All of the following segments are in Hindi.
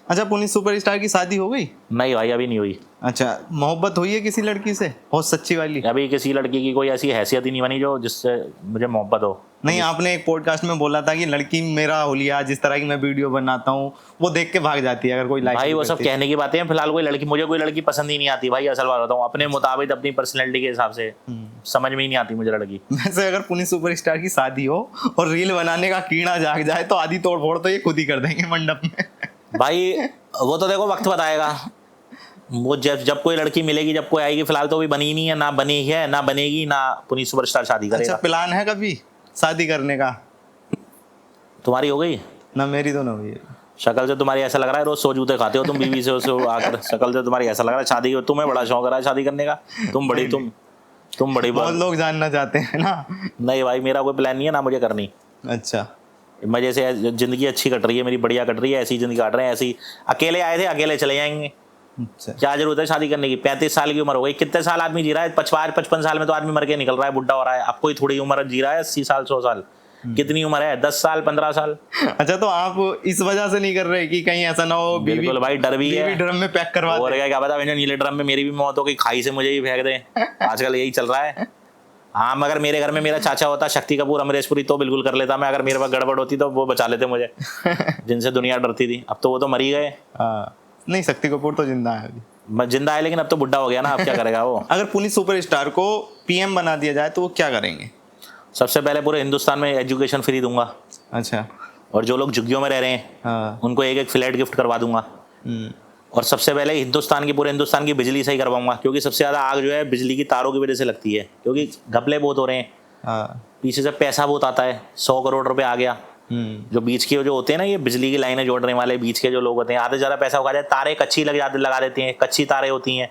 अच्छा, पुनीत सुपरस्टार की शादी हो गई? नहीं भाई अभी नहीं हुई। अच्छा, मोहब्बत हुई है किसी लड़की से बहुत सच्ची वाली? अभी किसी लड़की की कोई ऐसी हैसियत ही नहीं बनी जो जिससे मुझे मोहब्बत हो। नहीं, आपने एक पॉडकास्ट में बोला था कि लड़की मेरा हुलिया, जिस तरह की मैं वीडियो बनाता हूँ वो देख के भाग जाती है अगर कोई लाइक। भाई वो सब कहने की बातें हैं। फिलहाल मुझे कोई लड़की पसंद ही नहीं आती भाई, असल बात बताऊँ, अपने मुताबिक अपनी पर्सनैलिटी के हिसाब से समझ में ही नहीं आती मुझे लड़की। वैसे अगर पुनीत सुपरस्टार की शादी हो और रील बनाने का कीड़ा जाग जाए तो आधी तोड़ फोड़ तो ये खुद ही कर देंगे मंडप में। भाई वो तो देखो वक्त बताएगा, वो जब कोई लड़की मिलेगी, जब कोई आएगी। फिलहाल तो अभी बनी नहीं है, ना बनी है, ना बनेगी, ना पुनीत सुपरस्टार शादी करेगा। अच्छा, प्लान है कभी शादी करने का? तुम्हारी हो गई? ना मेरी तो ना हुई है। शक्ल से तुम्हारी ऐसा लग रहा है रोज सो जूते खाते हो तुम बीवी से आकर। शक्ल से तुम्हारी ऐसा लग रहा है शादी, तुम्हें बड़ा शौक रहा है शादी करने का। तुम बड़ी बहुत लोग जानना चाहते हैं ना। नहीं भाई मेरा कोई प्लान नहीं है, ना मुझे करनी। अच्छा, मजे से जिंदगी अच्छी कट रही है मेरी, बढ़िया कट रही है, ऐसी जिंदगी काट रहे हैं, ऐसी अकेले आए थे अकेले चले जाएंगे। अच्छा, क्या जरूरत है शादी करने की? 35 साल की उम्र हो गई, कितने साल आदमी जी रहा है? 55 साल में तो आदमी मर के निकल रहा है, बुढ़ा हो रहा है। अब कोई थोड़ी उम्र जी रहा है 80 साल 100 साल। कितनी उम्र है? 10 साल 15 साल। अच्छा, तो आप इस वजह से नहीं कर रहे कि कहीं ऐसा ना हो बिल्कुल भाई, डर भी है। ड्रम में पैक करवा और क्या पता नीले ड्रम में मेरी भी मौत हो गई, खाई से मुझे ही फेंक दे। आजकल यही चल रहा है। हाँ, मगर मेरे घर में मेरा चाचा होता शक्ति कपूर अमरीशपुरी तो बिल्कुल कर लेता मैं। अगर मेरे पास गड़बड़ होती तो वो बचा लेते मुझे, जिनसे दुनिया डरती थी। अब तो वो तो मर ही गए। नहीं, शक्ति कपूर तो जिंदा है अभी। जिंदा है लेकिन अब तो बुढ़ा हो गया ना, अब क्या करेगा वो। अगर पुनीत सुपरस्टार को पीएम बना दिया जाए तो वो क्या करेंगे? सबसे पहले पूरे हिंदुस्तान में एजुकेशन फ्री दूंगा। अच्छा। और जो लोग झुग्गियों में रह रहे हैं उनको एक फ्लैट गिफ्ट करवा दूंगा। और सबसे पहले पूरे हिंदुस्तान की बिजली सही करवाऊंगा, क्योंकि सबसे ज्यादा आग जो है बिजली की तारों की वजह से लगती है, क्योंकि घपले बहुत हो रहे हैं। पीछे से पैसा बहुत आता है, 100 करोड़ रुपए आ गया। जो बीच के जो होते हैं ना, ये बिजली की लाइनें जोड़ने वाले बीच के जो लोग होते हैं, आधे ज्यादा पैसा उगा जाए। तारे कच्ची लगा देते हैं, कच्ची तारे होती हैं,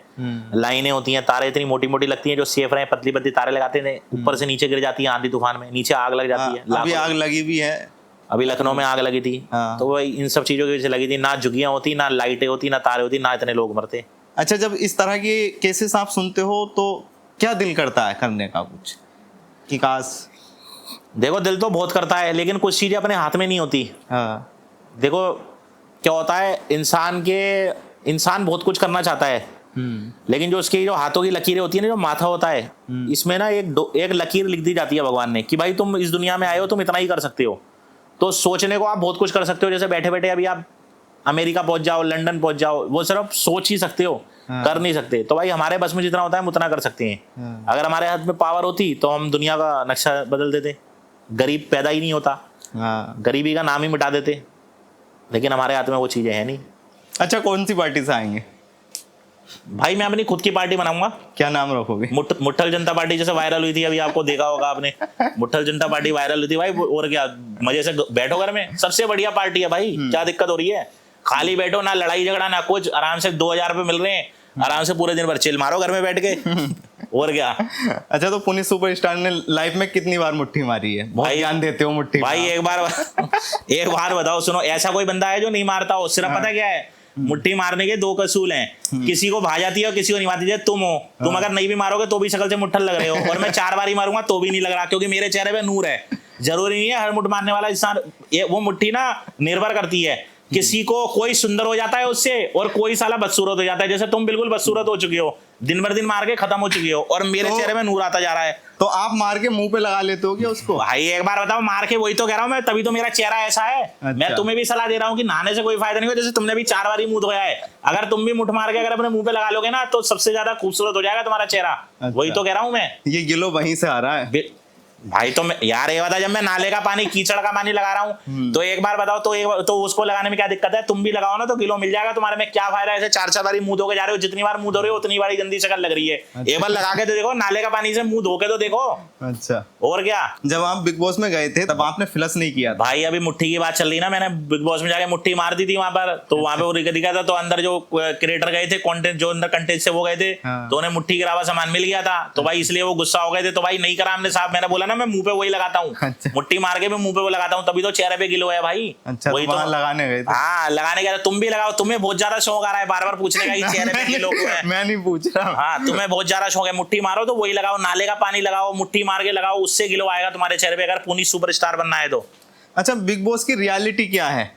लाइनें होती हैं, तारे इतनी मोटी मोटी लगती हैं, जो सेफ रहे पतली पतली तारे लगाते हैं, ऊपर से नीचे गिर जाती है आंधी तूफान में, नीचे आग लग जाती है। अभी आग लगी भी है, अभी लखनऊ में आग लगी थी। तो वही इन सब चीजों की वजह से लगी थी। ना झुग्गियां होती, ना लाइटें होती, ना तारे होती, ना इतने लोग मरते। अच्छा, जब इस तरह के केसेस आप सुनते हो तो क्या दिल करता है करने का कुछ कि काश? देखो दिल तो बहुत करता है, लेकिन कुछ चीजें अपने हाथ में नहीं होती। देखो क्या होता है, इंसान बहुत कुछ करना चाहता है, लेकिन जो उसकी जो हाथों की लकीरें होती है ना, जो माथा होता है, इसमें ना एक लकीर लिख दी जाती है भगवान ने कि भाई तुम इस दुनिया में आए हो, तुम इतना ही कर सकते हो। तो सोचने को आप बहुत कुछ कर सकते हो। जैसे बैठे बैठे अभी आप अमेरिका पहुंच जाओ, लंदन पहुंच जाओ, वो सिर्फ सोच ही सकते हो, कर नहीं सकते। तो भाई हमारे बस में जितना होता है हम उतना कर सकते हैं। अगर हमारे हाथ में पावर होती तो हम दुनिया का नक्शा बदल देते, गरीब पैदा ही नहीं होता, गरीबी का नाम ही मिटा देते। लेकिन हमारे हाथ में वो चीजें हैं नहीं। अच्छा, कौन सी पार्टी से आएंगे? भाई मैं अपनी खुद की पार्टी बनाऊंगा। क्या नाम रखोगे? मुट्ठल जनता पार्टी, जैसे वायरल हुई थी अभी, आपको देखा होगा आपने, मुट्ठल जनता पार्टी वायरल हुई थी भाई। और क्या, मजे से बैठो घर में, सबसे बढ़िया पार्टी है भाई। क्या दिक्कत हो रही है? खाली बैठो, ना लड़ाई झगड़ा ना कुछ, आराम से 2000 रुपए मिल रहे हैं, आराम से पूरे दिन भर चिल मारो घर में बैठ के। और क्या। अच्छा, तो पुनीत सुपरस्टार ने लाइफ में कितनी बार मुट्ठी मारी है? बहुत ध्यान देते हो मुट्ठी भाई? एक बार बताओ, सुनो, ऐसा कोई बंदा है जो नहीं मारता हो? सिर्फ पता क्या है, मुट्ठी मारने के 2 कसूल हैं, किसी को भा जाती है और किसी को नहीं भाती है। तुम हो, तुम अगर नहीं भी मारोगे तो भी शक्ल से मुट्ठल लग रहे हो, और मैं 4 बार ही मारूंगा तो भी नहीं लग रहा, क्योंकि मेरे चेहरे पे नूर है। जरूरी नहीं है हर मुट्ठ मारने वाला इंसान। वो मुट्ठी ना निर्भर करती है, किसी को कोई सुंदर हो जाता है उससे, और कोई साला बदसूरत हो जाता है। जैसे तुम बिल्कुल बदसूरत हो चुके हो, दिन भर दिन मार के खत्म हो चुकी हो, और मेरे चेहरे में नूर आता जा रहा है। तो आप मार के मुंह पे लगा लेते हो क्या उसको? भाई एक बार बताओ, मार के, वही तो कह रहा हूं मैं, तभी तो मेरा चेहरा ऐसा है। अच्छा। मैं तुम्हें भी सलाह दे रहा हूं कि नहाने से कोई फायदा नहीं हो। जैसे तुमने भी 4 बार ही मुंह धोया है, अगर तुम भी मुठ मार के अगर अपने मुंह पे लगा लोगे ना, तो सबसे ज्यादा खूबसूरत हो जाएगा तुम्हारा चेहरा। अच्छा। वही तो कह रहा हूं मैं। ये गिलो वहीं से आ रहा है भाई। तो यार ये बता, जब मैं नाले का पानी, कीचड़ का पानी लगा रहा हूँ, तो एक बार बताओ, तो उसको लगाने में क्या दिक्कत है? तुम भी लगाओ ना, तो किलो मिल जाएगा तुम्हारे में। क्या फायदा? ऐसे 4 बार मुंह धो के जा रहे हो, जितनी बार मुंह धो रहे हो उतनी बार गंदी शक्ल लग रही है। अच्छा। एक बार लगा के तो देखो, नाले का पानी से मुंह धो के तो देखो। अच्छा। और क्या। जब आप बिग बॉस में गए थे तब आपने फ्लश नहीं किया था? भाई अभी मुट्ठी की बात चल रही ना, मैंने बिग बॉस में जाके मुट्ठी मार दी थी वहां पर। तो वहां पे वो दिखा था, तो अंदर जो क्रिएटर गए थे, कंटेंट जो अंदर कंटेंट से वो गए थे, तो उन्हें मुट्ठी के अलावा सामान मिल गया था, तो भाई इसलिए वो गुस्सा हो गए थे। तो भाई नहीं करा हमने साहब, मैंने बोला ना मैं मुंह पे वही लगाता हूँ। अच्छा। मुट्ठी मार के मैं मुंह पे वो लगाता हूँ, तभी तो चेहरे पे गिलो है भाई। अच्छा, वही तो लगाने गए थे? हाँ, लगाने गए। तुम भी लगाओ, तुम्हें बहुत ज्यादा शौक आ रहा है बार बार पूछने का, चेहरे पे गिलो है। मैं नहीं पूछ रहा। हाँ, तुम्हें बहुत ज्यादा शौक है। मुट्ठी मारो तो वही लगाओ, नाले का पानी लगाओ, मुट्ठी मार के लगाओ, उससे गिलो आएगा तुम्हारे चेहरे पे, अगर पुनीत सुपरस्टार बनना है तो। अच्छा, बिग बॉस की रियलिटी क्या है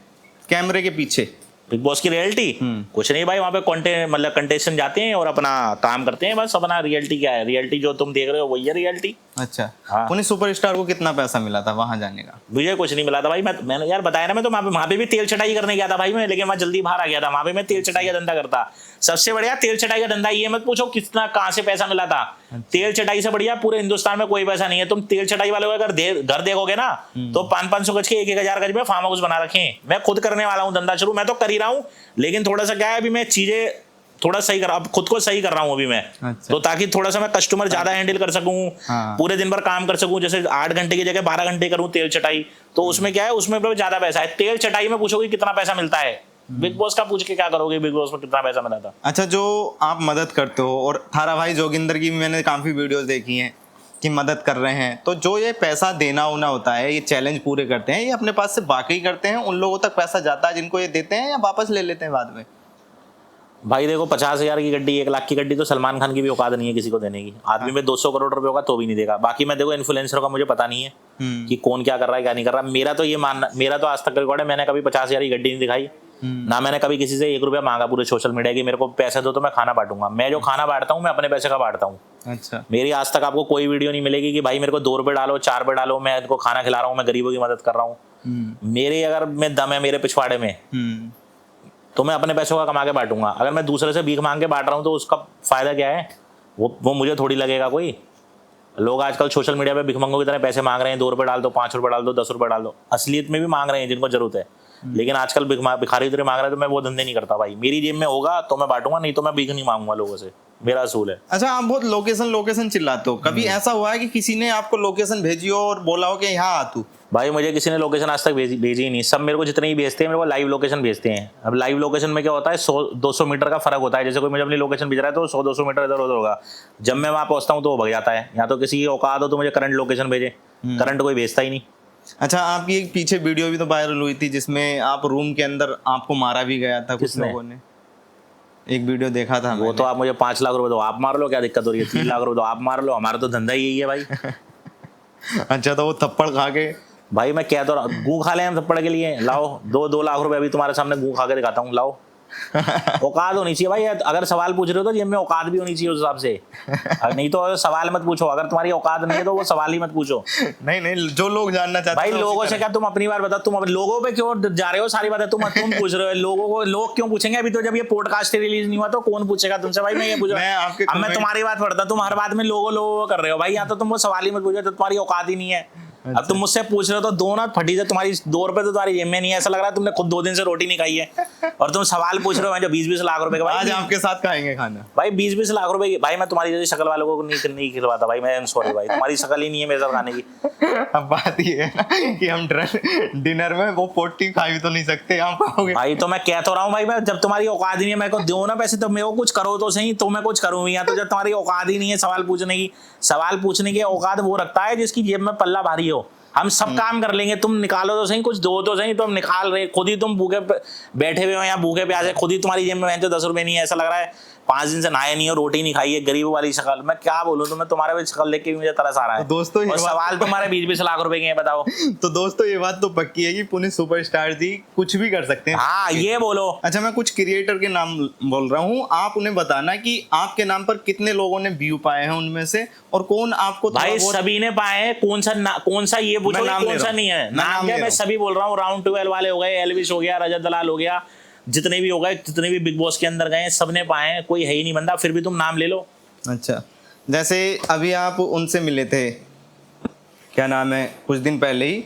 कैमरे के पीछे? बिग बॉस की रियलिटी कुछ नहीं भाई, वहाँ पे कंटेंट मतलब कंटेस्टेंट जाते हैं और अपना काम करते हैं बस। अपना रियलिटी क्या है, रियलिटी जो तुम देख रहे हो वही है रियलिटी। अच्छा हाँ। उन्हें सुपरस्टार को कितना पैसा मिला था वहां जाने का? मुझे कुछ नहीं मिला था भाई। मैंने यार बताया ना, मैं तो वहाँ पे भी तेल चटाई करने गया था भाई मैं, लेकिन मैं जल्दी बाहर आ गया था। वहाँ पे मैं तेल चटाई का धंधा करता। सबसे बढ़िया तेल चटाई का धंधा ये मत पूछो कितना कहाँ से पैसा मिला था। तेल चटाई से बढ़िया पूरे हिंदुस्तान में कोई पैसा नहीं है। तुम तेल चटाई वाले अगर घर देखोगे ना तो 500 गज के 1,000 गज में फार्म हाउस बना रखे हैं। मैं खुद करने वाला हूँ धंधा शुरू, मैं तो कर ही रहा हूँ, लेकिन थोड़ा सा क्या है अभी मैं चीजें थोड़ा सही कर, अब खुद को सही कर रहा हूँ अभी मैं। अच्छा। तो ताकि थोड़ा सा मैं कस्टमर ज्यादा हैंडल कर सकूं, पूरे दिन भर काम कर सकूं। जैसे 8 घंटे की जगह 12 घंटे करूं तेल चटाई, तो उसमें क्या है, उसमें ज्यादा पैसा है। तेल चटाई में पूछोगे कितना पैसा मिलता है, बिग बॉस का पूछ के क्या करोगे, बिग बॉस में कितना पैसा मिला था। अच्छा, जो आप मदद करते हो, और थारा भाई जोगिंदर की मैंने काफी वीडियोस देखी हैं कि मदद कर रहे हैं, तो जो ये पैसा देना होना होता है, ये चैलेंज पूरे करते हैं, ये अपने पास से बाकी करते हैं, उन लोगों तक पैसा जाता है जिनको ये देते हैं, या वापस ले लेते हैं बाद में? भाई देखो 50,000 की गड्डी 1 लाख की गड्डी तो सलमान खान की भी औकात नहीं है किसी को देने की। आदमी में 200 करोड़ रुपए होगा तो भी नहीं देगा। बाकी मैं देखो इन्फ्लुएंसर का मुझे पता नहीं है कि कौन क्या कर रहा है क्या नहीं कर रहा। मेरा तो ये मानना, मेरा तो आज तक रिकॉर्ड है, मैंने कभी 50,000 की गड्डी नहीं दिखाई, ना मैंने कभी किसी से 1 रुपया मांगा पूरे सोशल मीडिया की मेरे को पैसे दो तो मैं खाना बांटूंगा। मैं जो खाना बांटता हूँ मैं अपने पैसे का बांटता हूँ। अच्छा। मेरी आज तक आपको कोई वीडियो नहीं मिलेगी कि भाई मेरे को 2 रुपए डालो 4 रुपए डालो, मैं इनको खाना खिला रहा हूँ, मैं गरीबों की मदद कर रहा हूँ। मेरे अगर मैं दम है मेरे पिछवाड़े में तो मैं अपने पैसों का कमा के बांटूंगा। अगर मैं दूसरे से भीख मांग के बांट रहा हूँ तो उसका फायदा क्या है, वो मुझे थोड़ी लगेगा। कोई लोग आजकल सोशल मीडिया पे भिखमंगों की तरह पैसे मांग रहे हैं, 2 रुपए डाल दो, 5 रुपए डाल दो, 10 रुपए डाल दो। असलियत में भी मांग रहे हैं जिनको जरूरत है, लेकिन आजकल भिखारी की तरह मांग रहे हैं। तो मैं वो धंधे नहीं करता भाई। मेरी जेब में होगा तो मैं बांटूंगा, नहीं तो मैं भीख नहीं मांगूंगा लोगों से, मेरा असूल है। अच्छा, आप बहुत लोकेशन चिल्लाते हो, कभी ऐसा हुआ है कि किसी ने आपको लोकेशन भेजी हो और बोला हो कि यहाँ आ तू? भाई मुझे किसी ने लोकेशन आज तक भेजी ही नहीं। सब मेरे को जितने ही भेजते हैं मेरे को लाइव लोकेशन भेजते हैं। अब लाइव लोकेशन में क्या होता है, 100-200 मीटर का फर्क होता है। जैसे कोई मुझे अपनी लोकेशन भेज रहा है तो 100-200 मीटर इधर उधर होगा। जब मैं वहां पहुंचता हूँ तो वो भग जाता है। या तो किसी की औकात हो तो मुझे करंट लोकेशन भेजे, करंट कोई भेजता ही नहीं। अच्छा, आपकी एक पीछे वीडियो भी तो वायरल हुई थी जिसमें आप रूम के अंदर आपको मारा भी गया था कुछ लोगों ने, एक वीडियो देखा था। वो तो आप मुझे 5 लाख रुपए दो आप मार लो, क्या दिक्कत हो रही है? 3 लाख रुपए दो आप मार लो, हमारा तो धंधा ही यही है भाई। अच्छा, तो वो थप्पड़ खा के भाई मैं क्या तो गू खा ले हम थप्पड़ के लिए, लाओ 2 लाख रुपए अभी तुम्हारे सामने गू खा के दिखाता हूँ, लाओ। औकात होनी चाहिए भाई। अगर सवाल पूछ रहे हो तो जेब में औकात भी होनी चाहिए उस हिसाब से। नहीं तो सवाल मत पूछो, अगर तुम्हारी औकात नहीं है तो वो सवाल ही मत पूछो। नहीं, जो लोग जानना चाहते हैं भाई लोगों से क्या, तुम अपनी बात बताओ, तुम लोगों पे क्यों जा रहे हो? सारी बात है तुम पूछ रहे हो लोगों को, लोग क्यों पूछेंगे? अभी तो जब ये पॉडकास्ट रिलीज नहीं हुआ तो कौन पूछेगा तुमसे? भाई मैं ये पूछ रहा हूँ, अब मैं तुम्हारी बात पढ़ता, तुम हर बात में लोगों कर रहे हो भाई। यहाँ तो तुम वो सवाल ही मत पूछो, तो तुम्हारी औकात ही नहीं है। अब तुम मुझसे पूछ रहे हो तो दो ना फटी से तुम्हारी 2 रुपए तो तुम्हारी जेब में नहीं है। ऐसा लग रहा है तुमने खुद 2 दिन से रोटी नहीं खाई है और तुम सवाल पूछ रहे हो जो 20-20 लाख रुपए का। भाई आज आपके साथ खाएंगे खाना भाई 20-20 लाख रुपए की। भाई मैं तुम्हारी जैसी शक्ल वालों को नहीं खिलवाता भाई, मैं सॉरी भाई, तुम्हारी शक्ल ही नहीं है मेरे साथ खाने की। अब बात ये है ना कि हम डिनर में वो 40 खा भी तो नहीं सकते, यहाँ पाओगे भाई। तो मैं कह तो रहा हूँ भाई, मैं जब तुम्हारी औकात ही नहीं है, मेरे को दो ना पैसे तो मेरे को कुछ करो तो सही, तो मैं कुछ करूँ। या तो जब तुम्हारी औकात ही नहीं है सवाल पूछने की औकात वो रखता है जिसकी जेब में पल्ला भारी हो। हम सब काम कर लेंगे, तुम निकालो तो सही, कुछ दो तो सही। तुम निकाल रहे खुद ही, तुम भूखे बैठे हुए हो या भूखे प्यासे, खुद ही तुम्हारी जेब में 10 रुपए नहीं है। ऐसा लग रहा है 5 दिन से नहाए नहीं हो, रोटी नहीं खाई है, गरीबों वाली शक्ल। मैं क्या बोलूं तुम्हें, तुम्हारे भी शक्ल देख के मुझे तरस आ रहा है। तो दोस्तों और सवाल तुम्हारे 20-20 लाख रुपए के हैं, बताओ। तो दोस्तों ये बात तो पक्की है कि पुणे सुपरस्टार जी कुछ भी कर सकते हैं। हाँ ये बोलो। अच्छा, मैं कुछ क्रिएटर के नाम बोल रहा हूँ, आप उन्हें बताना कि आपके नाम पर कितने लोगों ने व्यू पाए हैं उनमें से, और कौन आपको भाई सभी ने पाए हैं। कौन सा ये पूछो कौन सा नहीं है नाम क्या? मैं सभी बोल रहा हूँ। राउंड 12 वाले हो गए, एल्विश हो गया, रजत दलाल हो गया, जितने भी हो गए, जितने भी बिग बॉस के अंदर गए सबने पाए हैं। कोई है ही नहीं बंदा, फिर भी तुम नाम ले लो। अच्छा, जैसे अभी आप उनसे मिले थे, क्या नाम है, कुछ दिन पहले ही